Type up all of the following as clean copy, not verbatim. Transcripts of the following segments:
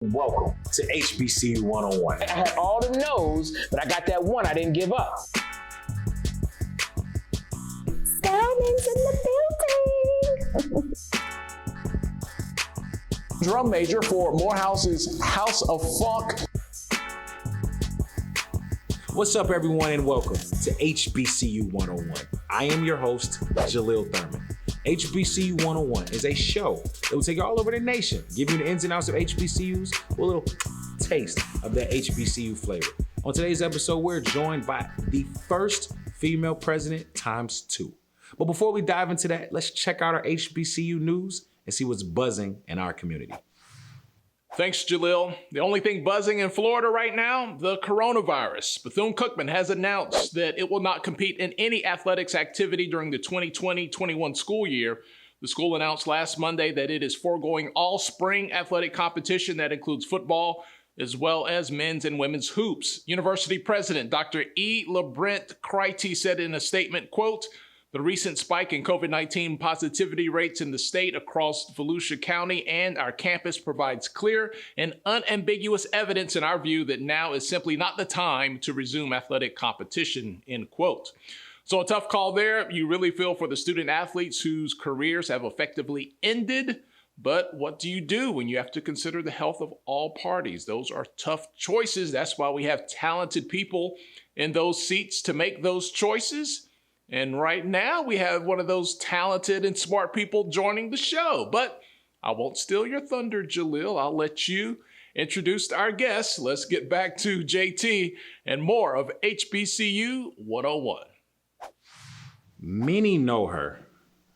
Welcome to HBCU 101. I had all the no's, but I got that one I didn't give up. Diamonds in the building. Drum major for Morehouse's House of Funk. What's up, everyone, and welcome to HBCU 101. I am your host, Jalil Thurman. HBCU 101 is a show that will take you all over the nation, give you the ins and outs of HBCUs with a little taste of that HBCU flavor. On today's episode, we're joined by the first female president times 2. But before we dive into that, let's check out our HBCU news and see what's buzzing in our community. Thanks, Jalil. The only thing buzzing in Florida right now, the coronavirus. Bethune-Cookman has announced that it will not compete in any athletics activity during the 2020-21 school year. The school announced last Monday that it is foregoing all spring athletic competition that includes football, as well as men's and women's hoops. University President Dr. E. Labrent Artis said in a statement, quote, "The recent spike in COVID-19 positivity rates in the state across Volusia County and our campus provides clear and unambiguous evidence in our view that now is simply not the time to resume athletic competition," end quote. So a tough call there. You really feel for the student athletes whose careers have effectively ended. But what do you do when you have to consider the health of all parties? Those are tough choices. That's why we have talented people in those seats to make those choices. And right now we have one of those talented and smart people joining the show. But I won't steal your thunder, Jalil. I'll let you introduce our guests. Let's get back to JT and more of HBCU 101. Many know her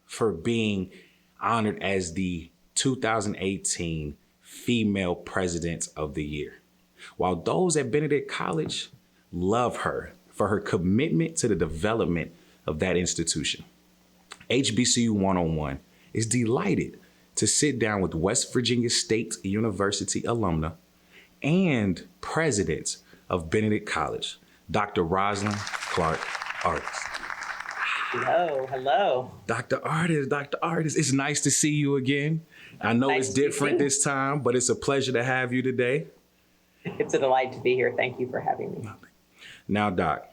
for being honored as the 2018 Female President of the Year, while those at Benedict College love her for her commitment to the development of that institution. HBCU 101 is delighted to sit down with West Virginia State University alumna and President of Benedict College, Dr. Roslyn Clark Artis. Hello. Dr. Artis, it's nice to see you again. I know it's different this time, but it's a pleasure to have you today. It's a delight to be here. Thank you for having me. Now, Doc,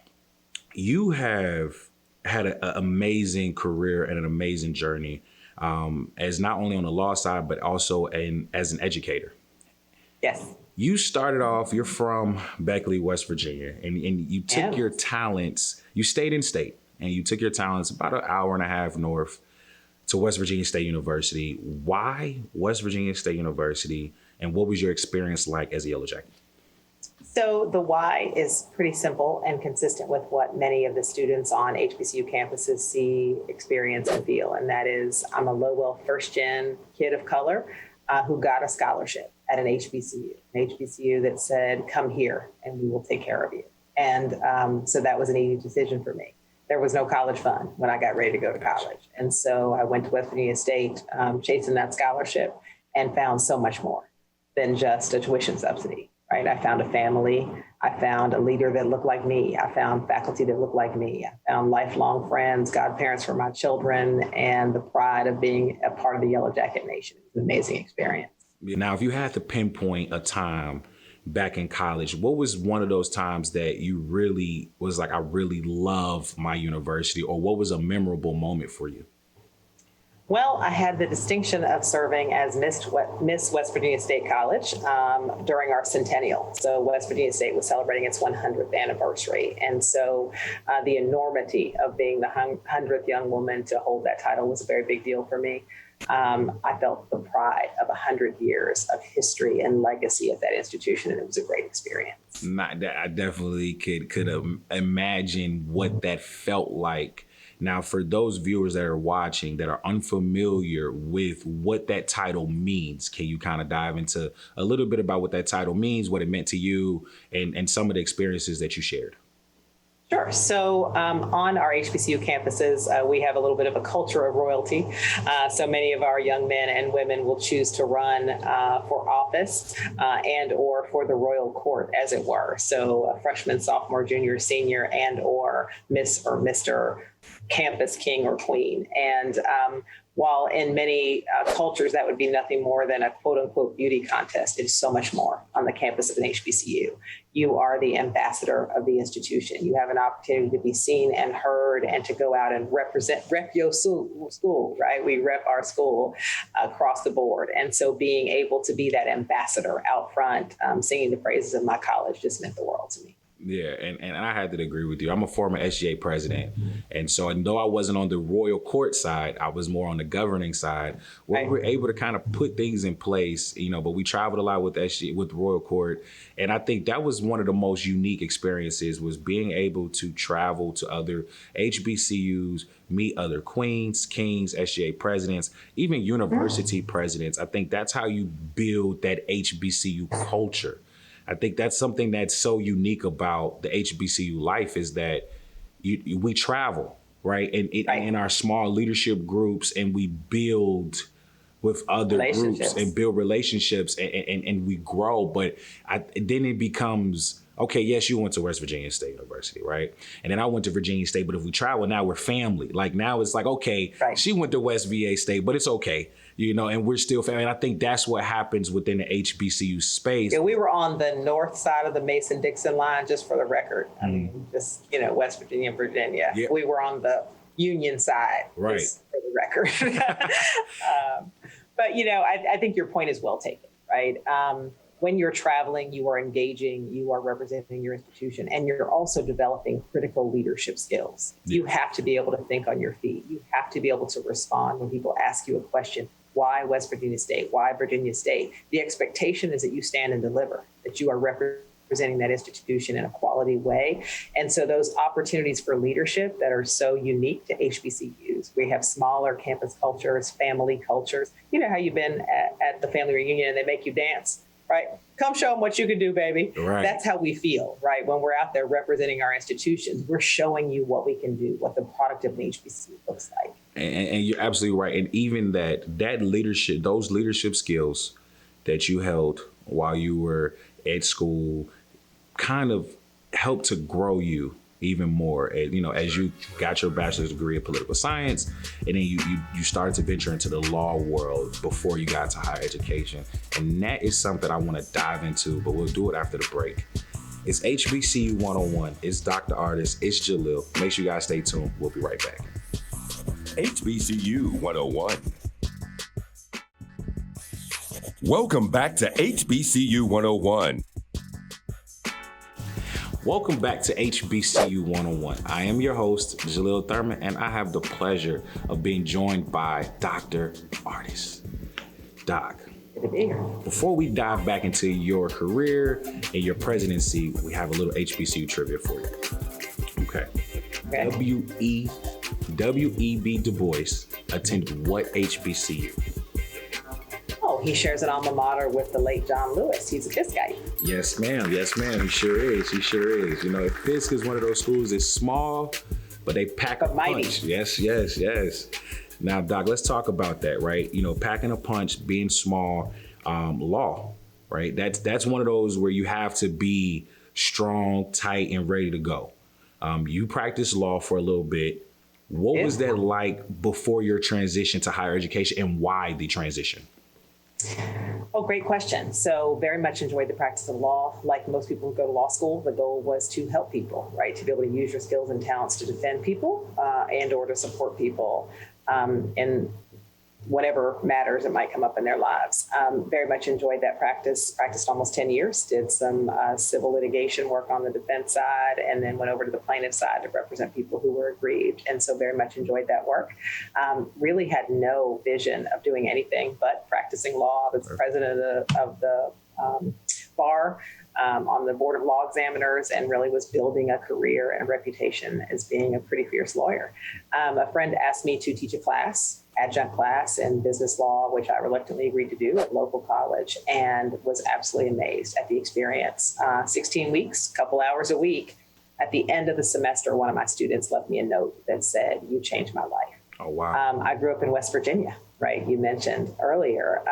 you have had an amazing career and an amazing journey as not only on the law side, but also as an educator. Yes. You started off, you're from Beckley, West Virginia, and you took your talents, you stayed in state, and you took your talents about an hour and a half north to West Virginia State University. Why West Virginia State University, and what was your experience like as a Yellow Jacket? So the why is pretty simple and consistent with what many of the students on HBCU campuses see, experience, and feel. And that is, I'm a Lowell first-gen kid of color who got a scholarship at an HBCU that said, come here and we will take care of you. And so that was an easy decision for me. There was no college fund when I got ready to go to college. And so I went to West Virginia State chasing that scholarship and found so much more than just a tuition subsidy. Right? I found a family. I found a leader that looked like me. I found faculty that looked like me. I found lifelong friends, godparents for my children, and the pride of being a part of the Yellow Jacket Nation. It was an amazing experience. Now, if you had to pinpoint a time back in college, what was one of those times that you really was like, I really love my university, or what was a memorable moment for you? Well, I had the distinction of serving as Miss West Virginia State College during our centennial. So West Virginia State was celebrating its 100th anniversary. And so the enormity of being the 100th young woman to hold that title was a very big deal for me. I felt the pride of 100 years of history and legacy at that institution, and it was a great experience. I definitely could imagine what that felt like. Now, for those viewers that are watching that are unfamiliar with what that title means, can you kind of dive into a little bit about what that title means, what it meant to you, and some of the experiences that you shared? Sure. So on our HBCU campuses, we have a little bit of a culture of royalty. So many of our young men and women will choose to run for office and or for the royal court, as it were. So a freshman, sophomore, junior, senior, and or Miss or Mr. Campus king or queen. And while in many cultures that would be nothing more than a quote unquote beauty contest, it is so much more on the campus of an HBCU. You are the ambassador of the institution. You have an opportunity to be seen and heard and to go out and rep your school, right? We rep our school across the board. And so being able to be that ambassador out front, singing the praises of my college just meant the world to me. Yeah, and I had to agree with you. I'm a former SGA president. And so though I wasn't on the royal court side, I was more on the governing side, where we were able to kind of put things in place, but we traveled a lot with SGA, with royal court. And I think that was one of the most unique experiences, was being able to travel to other HBCUs, meet other queens, kings, SGA presidents, even university presidents. I think that's how you build that HBCU culture. I think that's something that's so unique about the HBCU life, is that we travel, right? And in our small leadership groups, and we build with other groups and build relationships, and we grow. But then it becomes, okay, yes, you went to West Virginia State University, right? And then I went to Virginia State, but if we travel, now we're family. Like now it's like, okay, she went to West VA State, but it's okay. And we're still family. And I think that's what happens within the HBCU space. Yeah, we were on the north side of the Mason-Dixon line, just for the record. I mean, just, West Virginia, Virginia. Yeah. We were on the Union side, just for the record. But, I think your point is well taken, right? When you're traveling, you are engaging, you are representing your institution, and you're also developing critical leadership skills. Yeah. You have to be able to think on your feet. You have to be able to respond when people ask you a question. Why West Virginia State? Why Virginia State? The expectation is that you stand and deliver, that you are representing that institution in a quality way. And so those opportunities for leadership that are so unique to HBCUs, we have smaller campus cultures, family cultures. You know how you've been at the family reunion and they make you dance, right? Come show them what you can do, baby. Right. That's how we feel, right? When we're out there representing our institutions, we're showing you what we can do, what the product of an HBCU looks like. And you're absolutely right. And even that leadership, those leadership skills that you held while you were at school kind of helped to grow you even more. As you got your bachelor's degree in political science, and then you started to venture into the law world before you got to higher education. And that is something I want to dive into, but we'll do it after the break. It's HBCU 101. It's Dr. Artis. It's Jalil. Make sure you guys stay tuned. We'll be right back. HBCU 101. Welcome back to HBCU 101. Welcome back to HBCU 101. I am your host, Jalil Thurman, and I have the pleasure of being joined by Dr. Artis. Doc, before we dive back into your career and your presidency, we have a little HBCU trivia for you. Okay. W.E.B. Du Bois attended what HBCU? Oh, he shares an alma mater with the late John Lewis. He's a Fisk guy. Yes, ma'am. Yes, ma'am. He sure is. Fisk is one of those schools that's small, but they pack a punch. Yes. Now, Doc, let's talk about that, right? Packing a punch, being small, law, right? That's one of those where you have to be strong, tight, and ready to go. You practiced law for a little bit. What was that like before your transition to higher education, and why the transition? Oh, great question. So very much enjoyed the practice of law. Like most people who go to law school, the goal was to help people, right? To be able to use your skills and talents to defend people and or to support people in whatever matters that might come up in their lives. Very much enjoyed that practice, practiced almost 10 years, did some civil litigation work on the defense side, and then went over to the plaintiff side to represent people who were aggrieved. And so very much enjoyed that work. Really had no vision of doing anything but practicing law. I was the president of the bar on the board of law examiners, and really was building a career and a reputation as being a pretty fierce lawyer. A friend asked me to teach a class, adjunct class in business law, which I reluctantly agreed to do at local college, and was absolutely amazed at the experience. 16 weeks, couple hours a week. At the end of the semester, one of my students left me a note that said, "You changed my life." Oh, wow. I grew up in West Virginia, right? You mentioned earlier.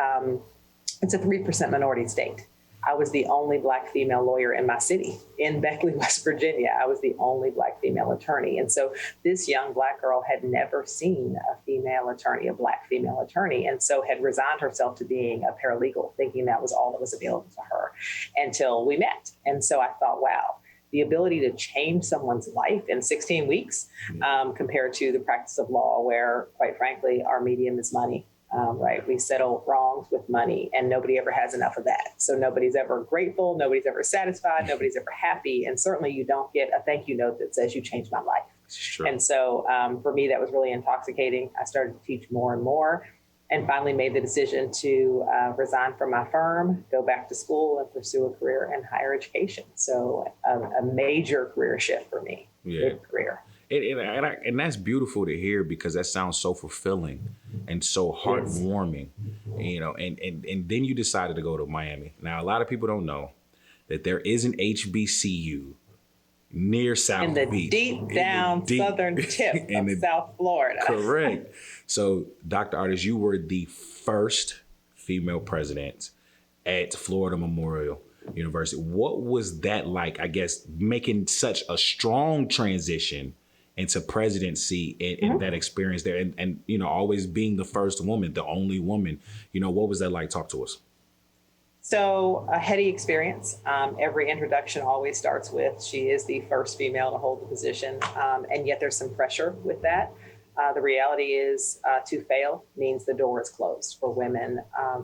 It's a 3% minority state. I was the only Black female lawyer in my city, in Beckley, West Virginia. I was the only Black female attorney. And so this young Black girl had never seen a female attorney, a Black female attorney, and so had resigned herself to being a paralegal, thinking that was all that was available to her until we met. And so I thought, wow, the ability to change someone's life in 16 weeks compared to the practice of law where, quite frankly, our medium is money. Right? We settle wrongs with money, and nobody ever has enough of that. So nobody's ever grateful, nobody's ever satisfied, nobody's ever happy, and certainly you don't get a thank you note that says you changed my life. Sure. And so for me, that was really intoxicating. I started to teach more and more, and finally made the decision to resign from my firm, go back to school, and pursue a career in higher education. So a major career shift for me. Yeah. Big career. And that's beautiful to hear, because that sounds so fulfilling and so heartwarming, you know, and then you decided to go to Miami. Now, a lot of people don't know that there is an HBCU near South in the Beach. Deep down southern tip of South Florida. Correct. So, Dr. Artis, you were the first female president at Florida Memorial University. What was that like, I guess, making such a strong transition into presidency and that experience there, and you know, always being the first woman, the only woman, you know, what was that like? Talk to us. So a heady experience. Every introduction always starts with, she is the first female to hold the position, and yet there's some pressure with that. The reality is to fail means the door is closed for women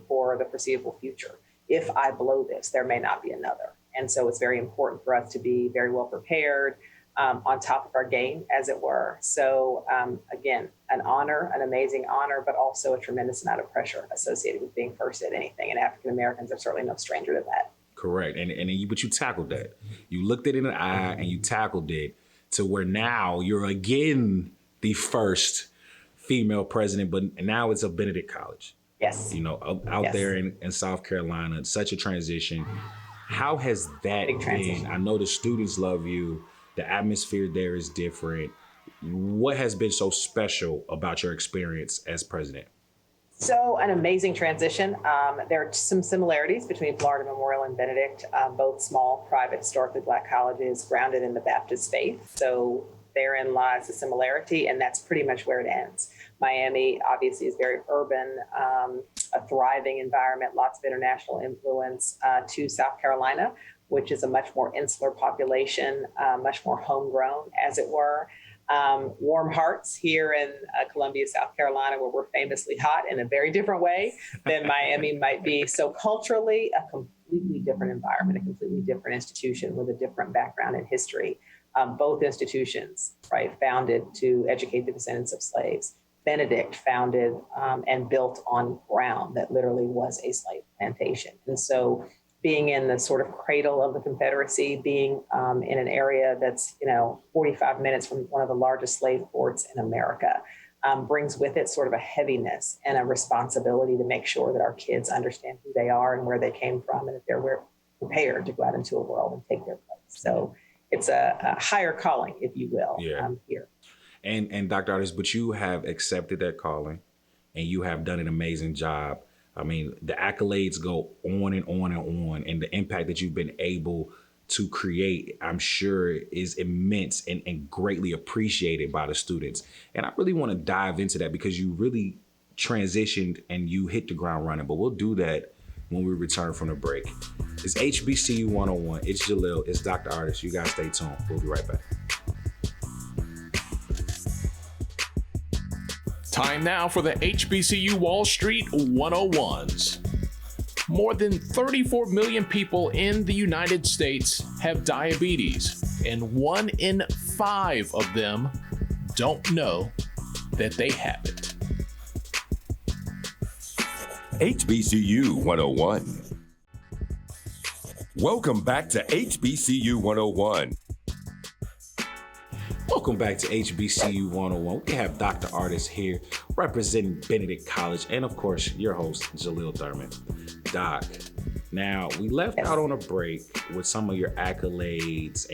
for the foreseeable future. If I blow this, there may not be another. And so it's very important for us to be very well prepared, on top of our game, as it were. So again, an honor, an amazing honor, but also a tremendous amount of pressure associated with being first at anything. And African Americans are certainly no stranger to that. Correct. But you tackled that. You looked it in the eye and you tackled it to where now you're again the first female president, but now it's of Benedict College. Yes. You know, out there in South Carolina, such a transition. How has that been? I know the students love you. The atmosphere there is different. What has been so special about your experience as president? So an amazing transition. There are some similarities between Florida Memorial and Benedict, both small, private, historically Black colleges grounded in the Baptist faith. So therein lies the similarity, and that's pretty much where it ends. Miami obviously is very urban, a thriving environment, lots of international influence, to South Carolina, which is a much more insular population, much more homegrown, as it were. Warm hearts here in Columbia, South Carolina, where we're famously hot in a very different way than Miami might be. So culturally, a completely different environment, a completely different institution with a different background and history. Both institutions, right, founded to educate the descendants of slaves. Benedict founded and built on ground that literally was a slave plantation. And so being in the sort of cradle of the Confederacy, being in an area that's, 45 minutes from one of the largest slave ports in America, brings with it sort of a heaviness and a responsibility to make sure that our kids understand who they are and where they came from, and that they're prepared to go out into a world and take their place. So it's a higher calling, if you will, here. And Dr. Artis, but you have accepted that calling, and you have done an amazing job. I mean, the accolades go on and on and on, and the impact that you've been able to create, I'm sure, is immense and greatly appreciated by the students. And I really want to dive into that, because you really transitioned and you hit the ground running. But we'll do that when we return from the break. It's HBCU 101. It's Jalil. It's Dr. Artis. You guys stay tuned. We'll be right back. Time now for the HBCU Wall Street 101s. More than 34 million people in the United States have diabetes, and 1 in 5 of them don't know that they have it. HBCU 101. Welcome back to HBCU 101. Welcome back to HBCU 101. We have Dr. Artis here representing Benedict College, and of course, your host, Jalil Thurman. Doc, now we left out on a break with some of your accolades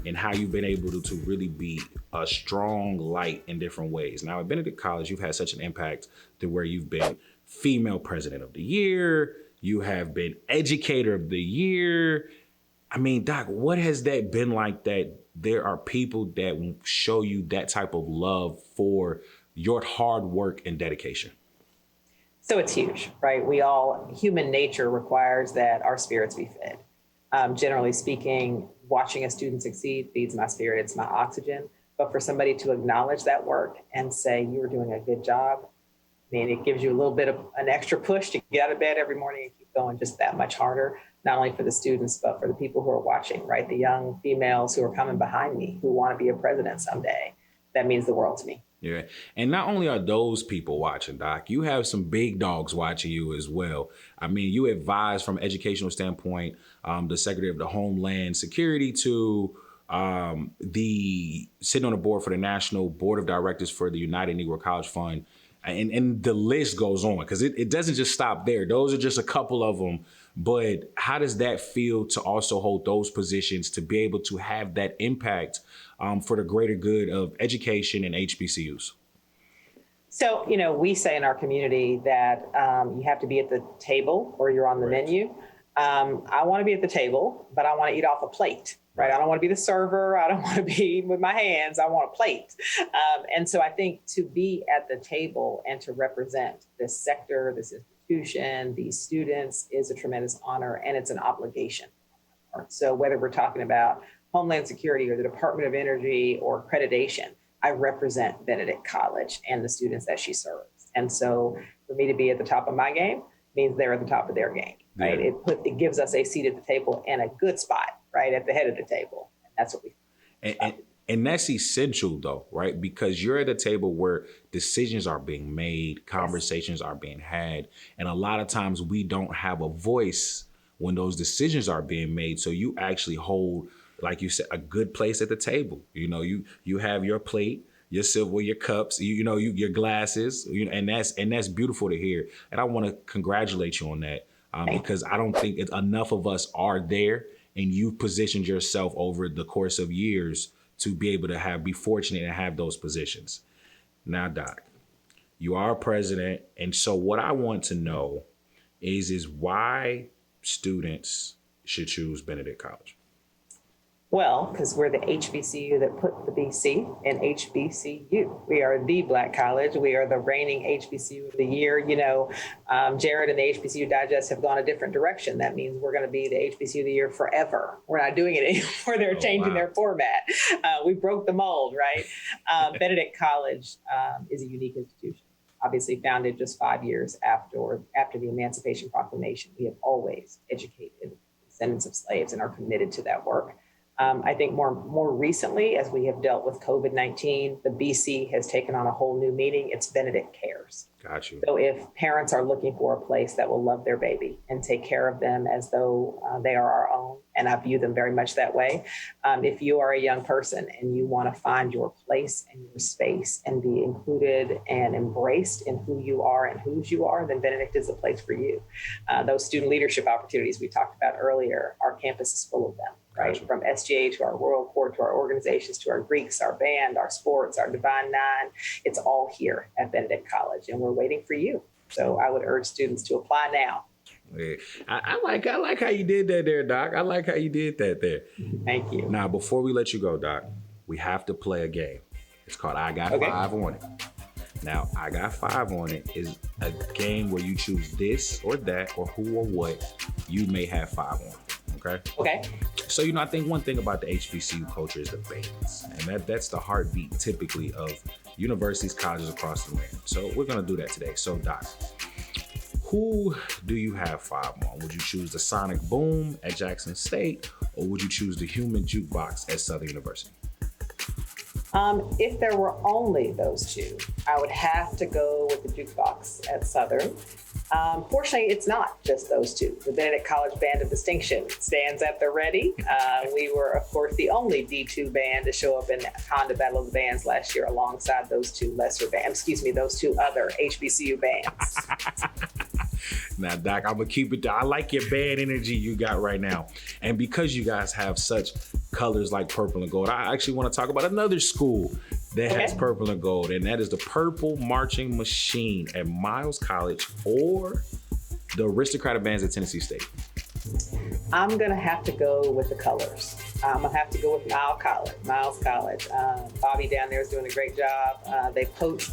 and how you've been able to really be a strong light in different ways. Now at Benedict College, you've had such an impact to where you've been female president of the year. You have been Educator of the Year. I mean, Doc, what has that been like, that there are people that show you that type of love for your hard work and dedication? So it's huge, right? Human nature requires that our spirits be fed. Generally speaking, watching a student succeed feeds my spirit, it's my oxygen. But for somebody to acknowledge that work and say, you're doing a good job, I mean, it gives you a little bit of an extra push to get out of bed every morning and keep going just that much harder, not only for the students, but for the people who are watching, right? The young females who are coming behind me who want to be a president someday. That means the world to me. Yeah. And not only are those people watching, Doc, you have some big dogs watching you as well. I mean, you advise from an educational standpoint, the Secretary of the Homeland Security to the sitting on the board for the National Board of Directors for the United Negro College Fund. And the list goes on, because it doesn't just stop there. Those are just a couple of them. But how does that feel to also hold those positions, to be able to have that impact for the greater good of education and HBCUs? So, we say in our community that you have to be at the table or you're on the menu. I want to be at the table, but I want to eat off a plate, right? I don't want to be the server. I don't want to be with my hands. I want a plate. And so I think to be at the table and to represent this sector, this institution, these students is a tremendous honor, and it's an obligation. So whether we're talking about Homeland Security or the Department of Energy or accreditation, I represent Benedict College and the students that she serves. And so for me to be at the top of my game means they're at the top of their game, right? Yeah. It gives us a seat at the table and a good spot, right, at the head of the table. And that's what we And that's essential, though, right? Because you're at a table where decisions are being made, conversations are being had. And a lot of times we don't have a voice when those decisions are being made. So you actually hold, like you said, a good place at the table. You have your plate, your silverware, your cups, your glasses, and that's beautiful to hear. And I want to congratulate you on that because I don't think enough of us are there, and you've positioned yourself over the course of years to be able to be fortunate and have those positions. Now, Doc, you are a president. And so what I want to know is why students should choose Benedict College. Well, because we're the HBCU that put the BC in HBCU. We are the Black college. We are the reigning HBCU of the year. Jared and the HBCU Digest have gone a different direction. That means we're going to be the HBCU of the year forever. We're not doing it anymore. They're changing their format. We broke the mold, right? Benedict College is a unique institution. Obviously founded just 5 years after the Emancipation Proclamation. We have always educated descendants of slaves and are committed to that work. I think more recently, as we have dealt with COVID-19, the BC has taken on a whole new meaning. It's Benedict Cares. Got you. So if parents are looking for a place that will love their baby and take care of them as though they are our own, and I view them very much that way, if you are a young person and you want to find your place and your space and be included and embraced in who you are and whose you are, then Benedict is the place for you. Those student leadership opportunities we talked about earlier, our campus is full of them. Right, from SGA to our Royal Court to our organizations to our Greeks, our band, our sports, our Divine Nine, it's all here at Benedict College, and we're waiting for you. So I would urge students to apply now. Yeah. I like how you did that there, Doc. I like how you did that there. Thank you. Now, before we let you go, Doc, we have to play a game. It's called I Got Five on It. Now, I Got Five on It is a game where you choose this or that or who or what you may have five on. Okay. So, I think one thing about the HBCU culture is the bands. And that's the heartbeat typically of universities, colleges across the land. So we're going to do that today. So, Doc, who do you have five on? Would you choose the Sonic Boom at Jackson State, or would you choose the Human Jukebox at Southern University? If there were only those two, I would have to go with the Jukebox at Southern. Fortunately, it's not just those two. The Benedict College Band of Distinction stands at the ready. We were, of course, the only D2 band to show up in Honda Battle of the Bands last year alongside those two those two other HBCU bands. Now, Doc, I'm going to keep it down. I like your band energy you got right now. And because you guys have such colors like purple and gold, I actually want to talk about another school that has purple and gold, and that is the Purple Marching Machine at Miles College or the aristocratic bands at Tennessee State? I'm gonna have to go with the colors. I'm gonna have to go with Miles College. Bobby down there is doing a great job. They poached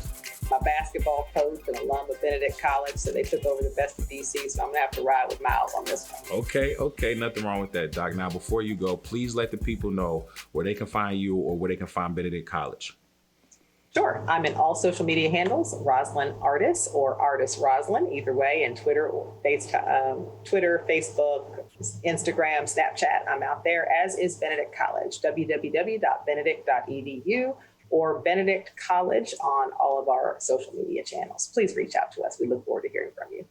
my basketball coach, an alum of Benedict College, so they took over the best of DC, so I'm gonna have to ride with Miles on this one. Okay, nothing wrong with that, Doc. Now, before you go, please let the people know where they can find you or where they can find Benedict College. Sure, I'm in all social media handles, Roslyn Artis or Artis Roslyn, either way, and Twitter, Facebook, Instagram, Snapchat, I'm out there, as is Benedict College, www.benedict.edu or Benedict College on all of our social media channels. Please reach out to us. We look forward to hearing from you.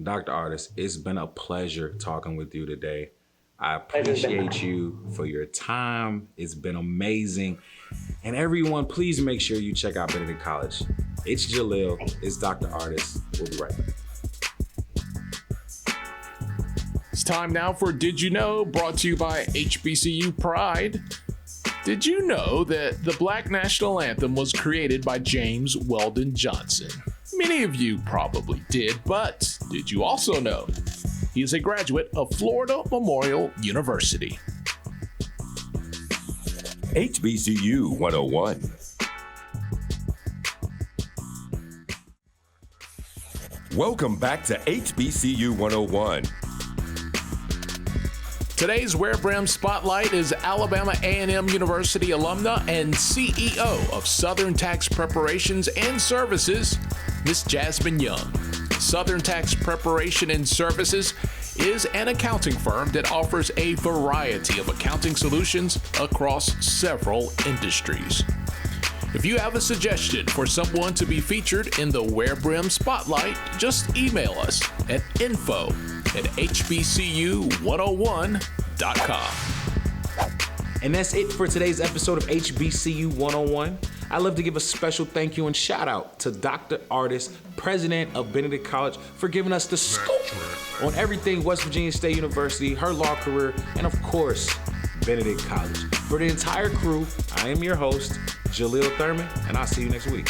Dr. Artis, it's been a pleasure talking with you today. I appreciate you for your time. It's been amazing. And everyone, please make sure you check out Benedict College. It's Jalil. It's Dr. Artis. We'll be right back. It's time now for Did You Know, brought to you by HBCU Pride. Did you know that the Black National Anthem was created by James Weldon Johnson? Many of you probably did, but did you also know he is a graduate of Florida Memorial University? HBCU 101. Welcome back to HBCU 101. Today's Wear Brim Spotlight is Alabama A&M University alumna and CEO of Southern Tax Preparations and Services, Miss Jasmine Young. Southern Tax Preparation and Services is an accounting firm that offers a variety of accounting solutions across several industries. If you have a suggestion for someone to be featured in the Wear Brim Spotlight, just email us at info@hbcu101.com. And that's it for today's episode of HBCU 101. I'd love to give a special thank you and shout out to Dr. Artis, President of Benedict College, for giving us the scoop on everything West Virginia State University, her law career, and of course, Benedict College. For the entire crew, I am your host, Jalil Thurman, and I'll see you next week.